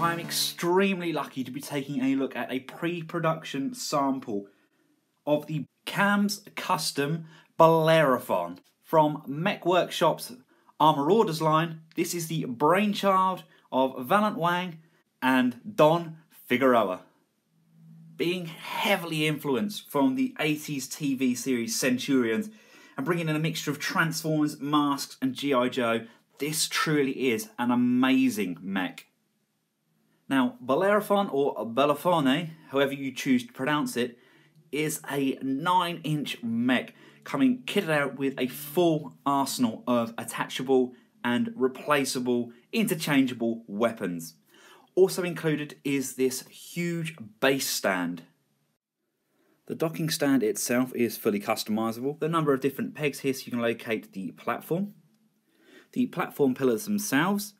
I am extremely lucky to be taking a look at a pre-production sample of the Cam's Custom Bellerophon from Mecha Workshop's Armarauders line. This is the brainchild of Valent Wang and Don Figueroa. Being heavily influenced from the 80s TV series Centurions and bringing in a mixture of Transformers, Masks and G.I. Joe, this truly is an amazing mech. Now, Bellerophon or Bellerophon, however you choose to pronounce it, is a 9-inch mech coming kitted out with a full arsenal of attachable and replaceable, interchangeable weapons. Also included is this huge base stand. The docking stand itself is fully customizable. There are a number of different pegs here so you can locate the platform. The platform pillars themselves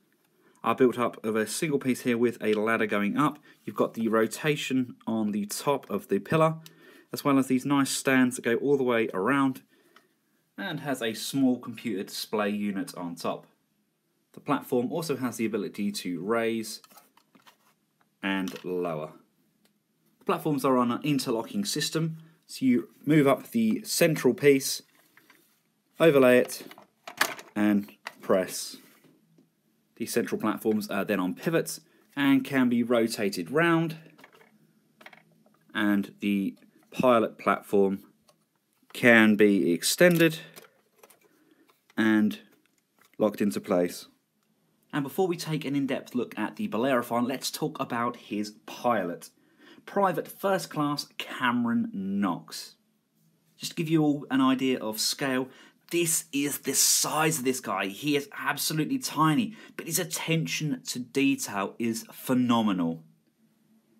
are built up of a single piece here with a ladder going up. You've got the rotation on the top of the pillar, as well as these nice stands that go all the way around and has a small computer display unit on top. The platform also has the ability to raise and lower. The platforms are on an interlocking system, so you move up the central piece, overlay it and press. These central platforms are then on pivots and can be rotated round, and the pilot platform can be extended and locked into place. And before we take an in-depth look at the Bellerophon, let's talk about his pilot, Private First Class Cameron Knox. Just to give you all an idea of scale, this is the size of this guy. He is absolutely tiny, but his attention to detail is phenomenal.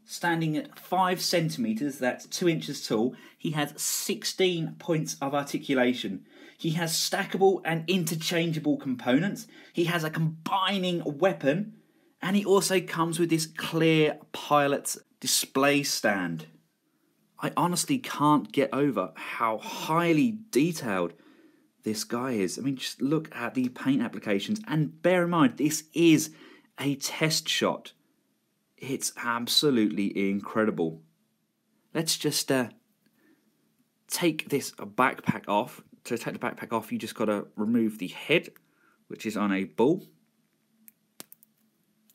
Standing at 5 centimeters, that's 2 inches tall, he has 16 points of articulation. He has stackable and interchangeable components. He has a combining weapon, and he also comes with this clear pilot's display stand. I honestly can't get over how highly detailed this guy is. I mean, just look at the paint applications, and bear in mind, this is a test shot. It's absolutely incredible. Let's just take this backpack off. To take the backpack off, you just got to remove the head, which is on a ball.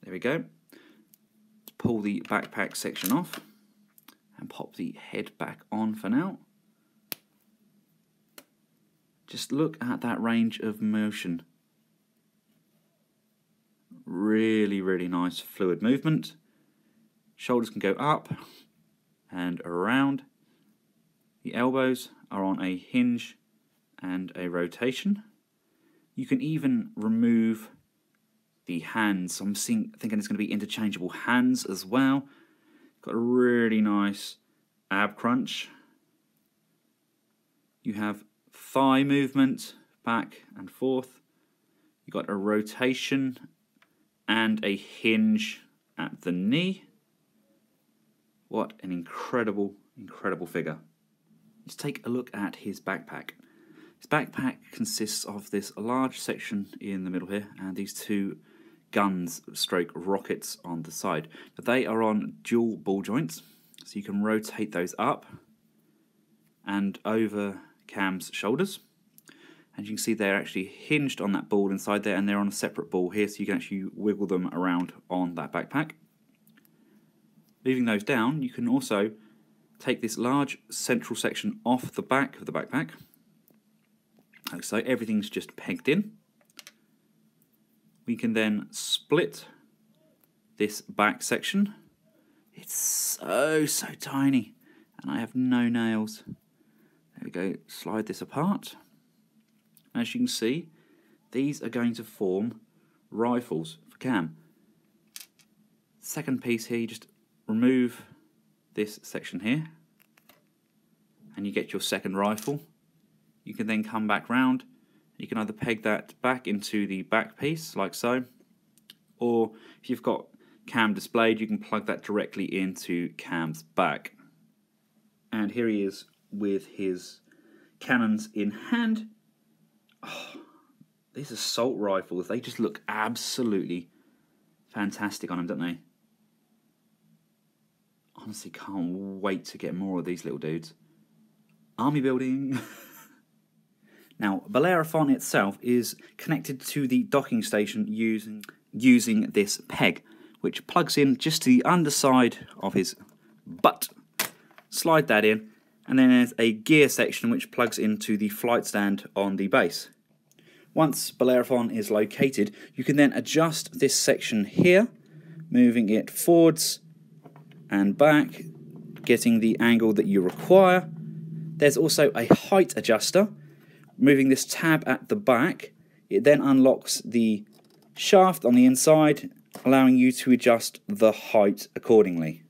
There we go. Let's pull the backpack section off and pop the head back on for now. Just look at that range of motion. Really, really nice fluid movement. Shoulders can go up and around. The elbows are on a hinge and a rotation. You can even remove the hands. I'm thinking it's going to be interchangeable hands as well. Got a really nice ab crunch. You have thigh movement back and forth. You've got a rotation and a hinge at the knee. What an incredible, incredible figure. Let's take a look at his backpack. His backpack consists of this large section in the middle here and these 2 guns stroke rockets on the side. But they are on dual ball joints, so you can rotate those up and over Cam's shoulders. And you can see they're actually hinged on that ball inside there, and they're on a separate ball here, so you can actually wiggle them around on that backpack. Moving those down, you can also take this large central section off the back of the backpack. Like so, everything's just pegged in. We can then split this back section. It's so tiny, and I have no nails. There we go, slide this apart. As you can see, these are going to form rifles for Cam. Second piece here, you just remove this section here, and you get your second rifle. You can then come back round. You can either peg that back into the back piece, like so, or if you've got Cam displayed, you can plug that directly into Cam's back. And here he is with his cannons in hand. Oh, these assault rifles, they just look absolutely fantastic on him, don't they? Honestly, can't wait to get more of these little dudes. Army building. Now, Bellerophon itself is connected to the docking station using this peg, which plugs in just to the underside of his butt. Slide that in, and then there's a gear section which plugs into the flight stand on the base. Once Bellerophon is located, you can then adjust this section here, moving it forwards and back, getting the angle that you require. There's also a height adjuster. Moving this tab at the back, it then unlocks the shaft on the inside, allowing you to adjust the height accordingly.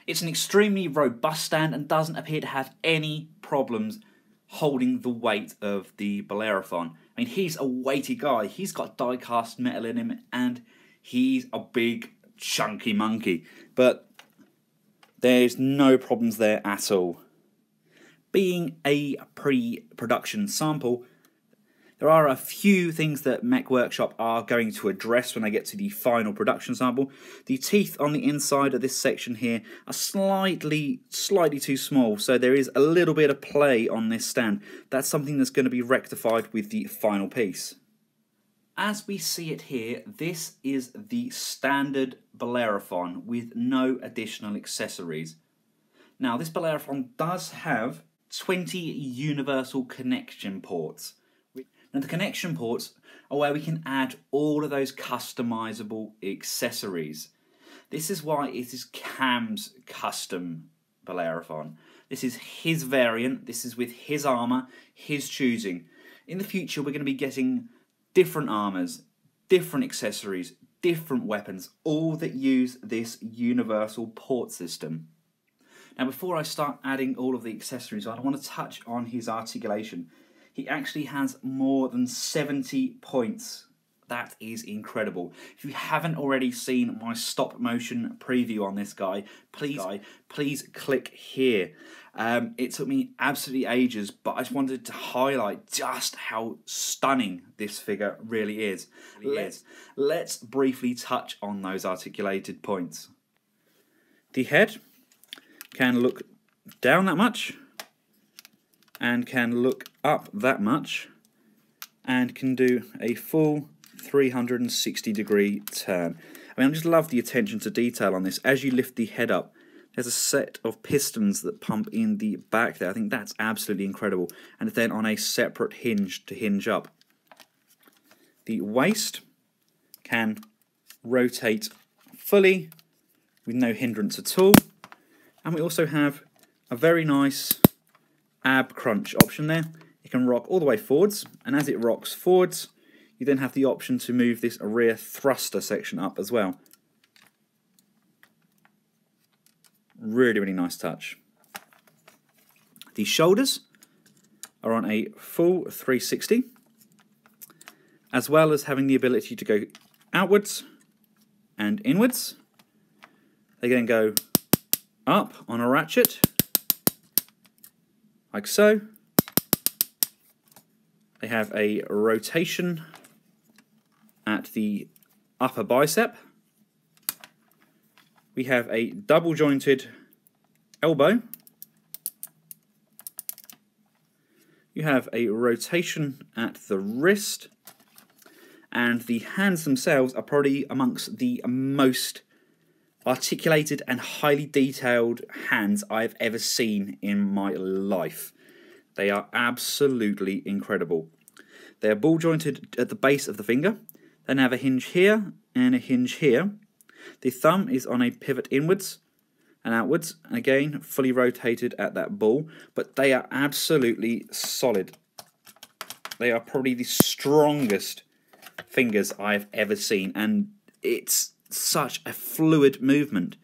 It's an extremely robust stand and doesn't appear to have any problems holding the weight of the Bellerophon. I mean, he's a weighty guy. He's got die-cast metal in him, and he's a big, chunky monkey. But there's no problems there at all. Being a pre-production sample, there are a few things that Mech Workshop are going to address when they get to the final production sample. The teeth on the inside of this section here are slightly too small, so there is a little bit of play on this stand. That's something that's going to be rectified with the final piece. As we see it here, this is the standard Bellerophon with no additional accessories. Now, this Bellerophon does have 20 universal connection ports. Now, the connection ports are where we can add all of those customizable accessories. This is why it is Cam's custom Bellerophon. This is his variant. This is with his armour, his choosing. In the future, we're going to be getting different armours, different accessories, different weapons, all that use this universal port system. Now, before I start adding all of the accessories on, I want to touch on his articulation. He actually has more than 70 points. That is incredible. If you haven't already seen my stop motion preview on this guy, please click here. It took me absolutely ages, but I just wanted to highlight just how stunning this figure really is. Let's briefly touch on those articulated points. The head can look down that much, and can look up that much, and can do a full 360-degree turn. I mean, I just love the attention to detail on this. As you lift the head up, there's a set of pistons that pump in the back there. I think that's absolutely incredible. And then on a separate hinge to hinge up. The waist can rotate fully with no hindrance at all. And we also have a very nice ab crunch option there. It can rock all the way forwards, and as it rocks forwards, you then have the option to move this rear thruster section up as well. Really, really nice touch. The shoulders are on a full 360, as well as having the ability to go outwards and inwards. They then go up on a ratchet, like so. They have a rotation at the upper bicep. We have a double jointed elbow. You have a rotation at the wrist. And the hands themselves are probably amongst the most articulated and highly detailed hands I've ever seen in my life. They are absolutely incredible. They are ball jointed at the base of the finger. Then have a hinge here and a hinge here. The thumb is on a pivot inwards and outwards, and again fully rotated at that ball, but they are absolutely solid. They are probably the strongest fingers I've ever seen, and it's such a fluid movement.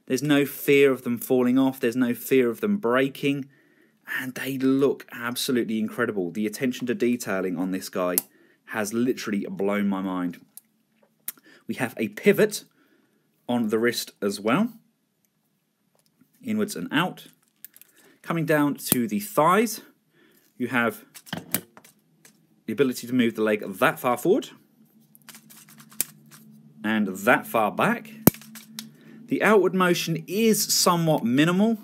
There's no fear of them falling off, there's no fear of them breaking, and they look absolutely incredible. The attention to detailing on this guy has literally blown my mind. We have a pivot on the wrist as well, inwards and out. Coming down to the thighs, you have the ability to move the leg that far forward and that far back. The The outward motion is somewhat minimal,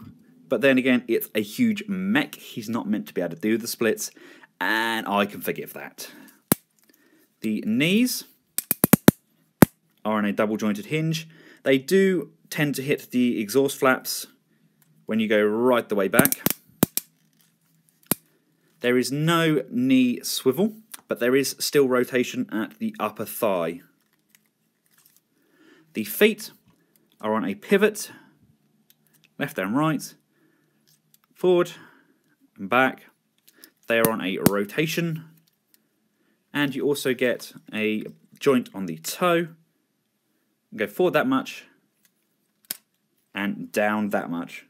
but then again, it's a huge mech. He's not meant to be able to do the splits, and I can forgive that. The knees are on a double jointed hinge. They do tend to hit the exhaust flaps when you go right the way back. There is no knee swivel, but there is still rotation at the upper thigh. The feet are on a pivot, left and right, forward and back. They are on a rotation, and you also get a joint on the toe. Go forward that much and down that much.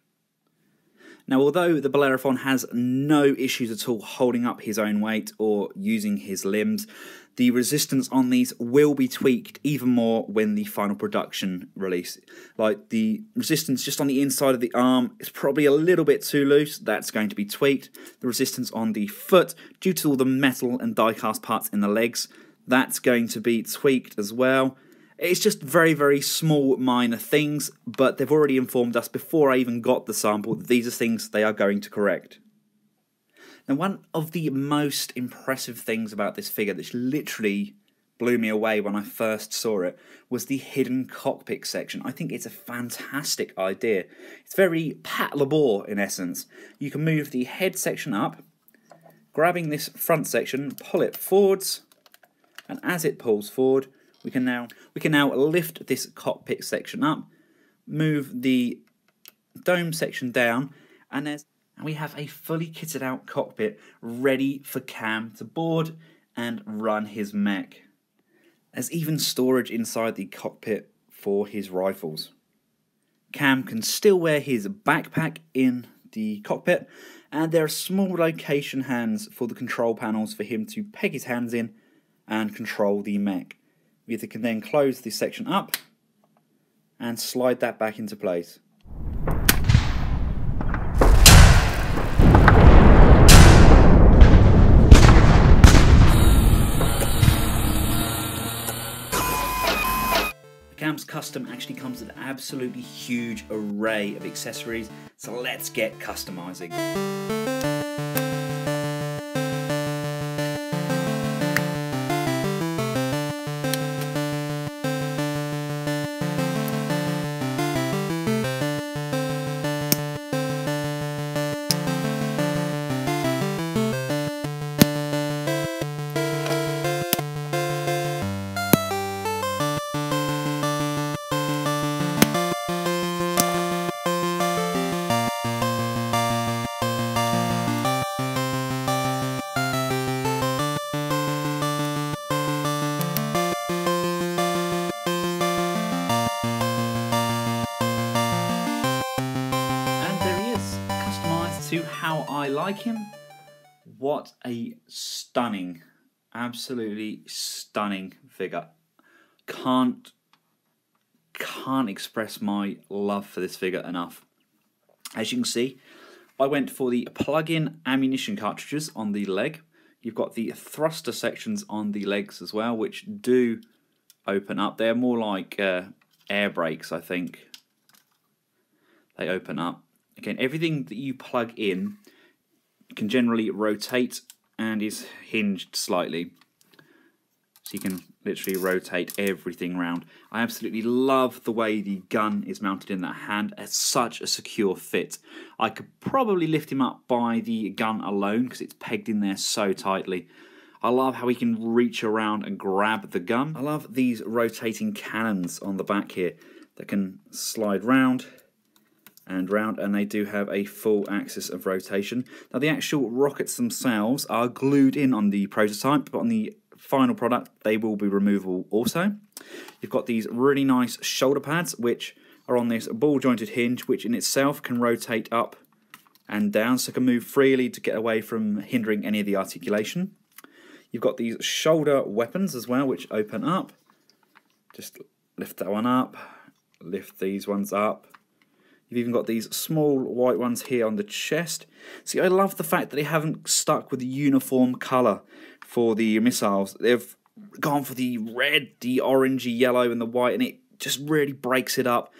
Now, although the Bellerophon has no issues at all holding up his own weight or using his limbs, the resistance on these will be tweaked even more when the final production release. Like, the resistance just on the inside of the arm is probably a little bit too loose. That's going to be tweaked. The resistance on the foot, due to all the metal and die-cast parts in the legs, that's going to be tweaked as well. It's just very, very small, minor things, but they've already informed us before I even got the sample that these are things they are going to correct. Now, one of the most impressive things about this figure, that literally blew me away when I first saw it, was the hidden cockpit section. I think it's a fantastic idea. It's very Pat Labor in essence. You can move the head section up, grabbing this front section, pull it forwards, and as it pulls forward, we can now lift this cockpit section up, move the dome section down, and we have a fully kitted out cockpit ready for Cam to board and run his mech. There's even storage inside the cockpit for his rifles. Cam can still wear his backpack in the cockpit, and there are small location hands for the control panels for him to peg his hands in and control the mech. We can then close this section up and slide that back into place. Cam's custom actually comes with an absolutely huge array of accessories, so let's get customizing. To how I like him. What a stunning, absolutely stunning figure. Can't express my love for this figure enough. As you can see, I went for the plug-in ammunition cartridges on the leg. You've got the thruster sections on the legs as well, which do open up. They're more like air brakes, I think. They open up. Again, everything that you plug in can generally rotate and is hinged slightly. So you can literally rotate everything around. I absolutely love the way the gun is mounted in that hand. It's such a secure fit. I could probably lift him up by the gun alone because it's pegged in there so tightly. I love how he can reach around and grab the gun. I love these rotating cannons on the back here that can slide round and round, and they do have a full axis of rotation. Now, the actual rockets themselves are glued in on the prototype, but on the final product they will be removable also. You've got these really nice shoulder pads which are on this ball jointed hinge, which in itself can rotate up and down, so it can move freely to get away from hindering any of the articulation. You've got these shoulder weapons as well, which open up. Just lift that one up, lift these ones up. You've even got these small white ones here on the chest. See, I love the fact that they haven't stuck with the uniform colour for the missiles. They've gone for the red, the orangey yellow and the white, and it just really breaks it up.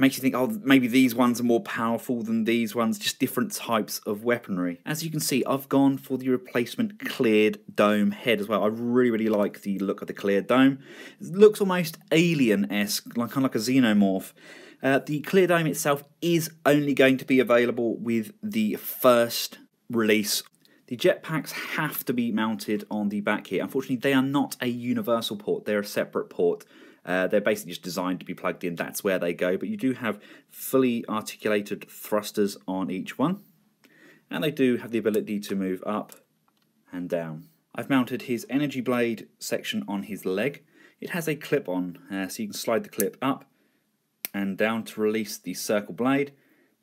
makes you think, oh, maybe these ones are more powerful than these ones, just different types of weaponry. As you can see, I've gone for the replacement cleared dome head as well. I really, really like the look of the cleared dome. It looks almost alien-esque, kind of like a xenomorph. The clear dome itself is only going to be available with the first release. The jetpacks have to be mounted on the back here. Unfortunately, they are not a universal port, they're a separate port. They're basically just designed to be plugged in, that's where they go, but you do have fully articulated thrusters on each one, and they do have the ability to move up and down. I've mounted his energy blade section on his leg. It has a clip on, so you can slide the clip up and down to release the circle blade,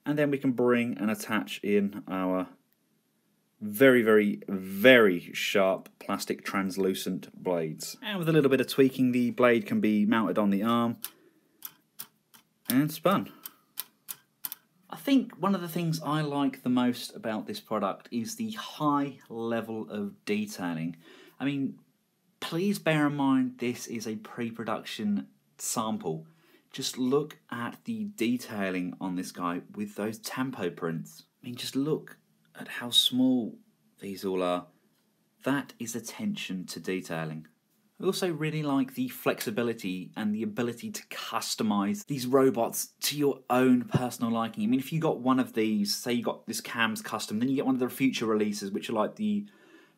and then we can bring and attach in our very, very, very sharp plastic translucent blades. And with a little bit of tweaking, the blade can be mounted on the arm and spun. I think one of the things I like the most about this product is the high level of detailing. I mean, please bear in mind this is a pre-production sample. Just look at the detailing on this guy with those tempo prints. I mean, just look at how small these all are. That is attention to detailing. I also really like the flexibility and the ability to customize these robots to your own personal liking. I mean, if you got one of these, say you got this CAMS custom, then you get one of the future releases, which are like the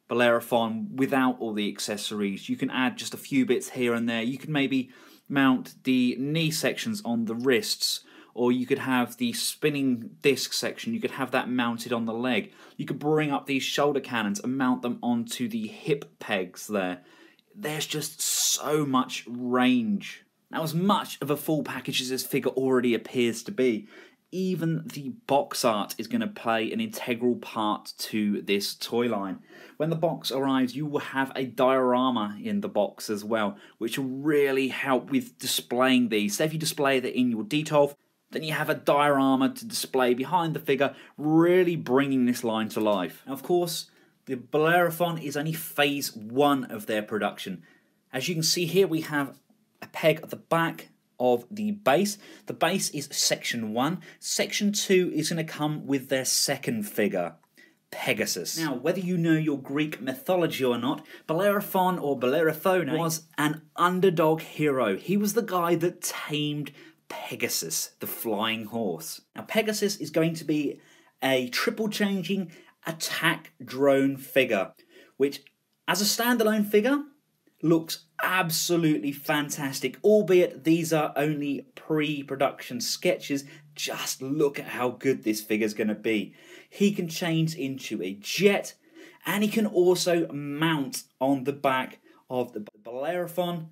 Bellerophon without all the accessories. You can add just a few bits here and there. You can maybe mount the knee sections on the wrists, or you could have the spinning disc section, you could have that mounted on the leg. You could bring up these shoulder cannons and mount them onto the hip pegs there. There's just so much range. Now, as much of a full package as this figure already appears to be, even the box art is going to play an integral part to this toy line. When the box arrives, you will have a diorama in the box as well, which will really help with displaying these. So if you display that in your detail, then you have a diorama to display behind the figure, really bringing this line to life. Now, of course, the Bellerophon is only phase 1 of their production. As you can see here, we have a peg at the back of the base. The base is section 1. Section 2 is going to come with their second figure, Pegasus. Now, whether you know your Greek mythology or not, Bellerophon or Bellerophon was an underdog hero. He was the guy that tamed Pegasus, the flying horse. Now, Pegasus is going to be a triple changing attack drone figure, which as a standalone figure looks absolutely fantastic, albeit these are only pre-production sketches. Just look at how good this figure's going to be. He can change into a jet, and he can also mount on the back of the Bellerophon,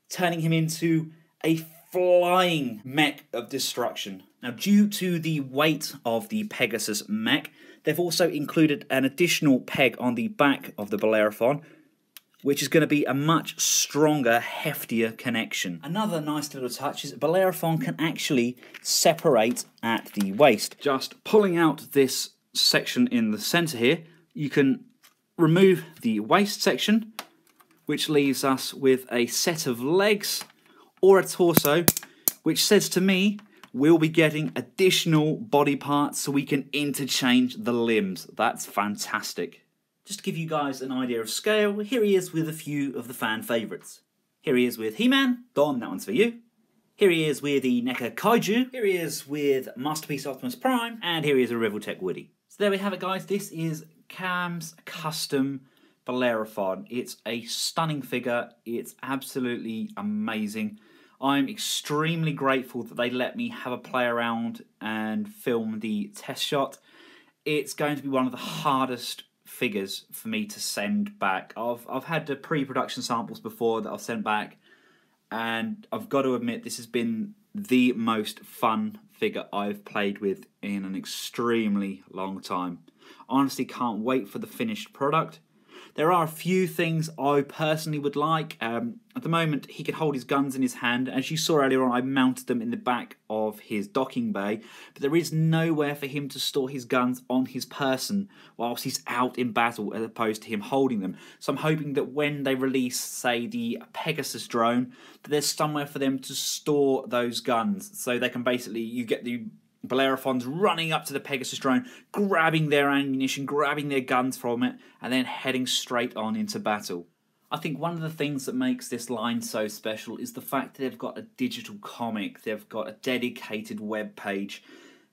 turning him into a flying mech of destruction. Now, due to the weight of the Pegasus mech, they've also included an additional peg on the back of the Bellerophon, which is going to be a much stronger, heftier connection. Another nice little touch is Bellerophon can actually separate at the waist. Just pulling out this section in the centre here, you can remove the waist section, which leaves us with a set of legs or a torso, which says to me we'll be getting additional body parts so we can interchange the limbs. That's fantastic. Just to give you guys an idea of scale, here he is with a few of the fan favourites. Here he is with He-Man. Don, that one's for you. Here he is with the NECA Kaiju. Here he is with Masterpiece Optimus Prime. And here he is with Reveltech Woody. So there we have it, guys. This is CAM's custom Bellerophon. It's a stunning figure. It's absolutely amazing. I'm extremely grateful that they let me have a play around and film the test shot. It's going to be one of the hardest figures for me to send back. I've had the pre-production samples before that I've sent back, and I've got to admit this has been the most fun figure I've played with in an extremely long time. Honestly, can't wait for the finished product. There are a few things I personally would like. At the moment, he can hold his guns in his hand. As you saw earlier on, I mounted them in the back of his docking bay, but there is nowhere for him to store his guns on his person whilst he's out in battle, as opposed to him holding them. So I'm hoping that when they release, say, the Pegasus drone, that there's somewhere for them to store those guns, so they can basically, you get the Bellerophons running up to the Pegasus drone, grabbing their ammunition, grabbing their guns from it, and then heading straight on into battle. I think one of the things that makes this line so special is the fact that they've got a digital comic, they've got a dedicated web page,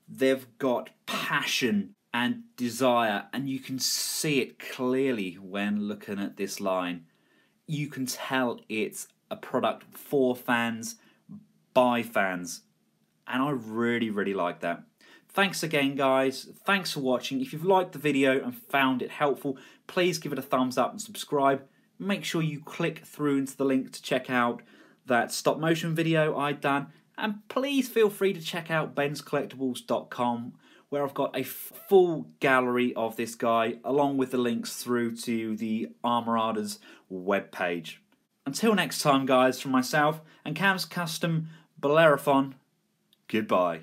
they've got passion and desire, and you can see it clearly when looking at this line. You can tell it's a product for fans, by fans, and I really, really like that. Thanks again, guys. Thanks for watching. If you've liked the video and found it helpful, please give it a thumbs up and subscribe. Make sure you click through into the link to check out that stop motion video I'd done, and please feel free to check out Benscollectables.com, where I've got a full gallery of this guy along with the links through to the Armarauders webpage. Until next time, guys, from myself and Cam's Custom Bellerophon, goodbye.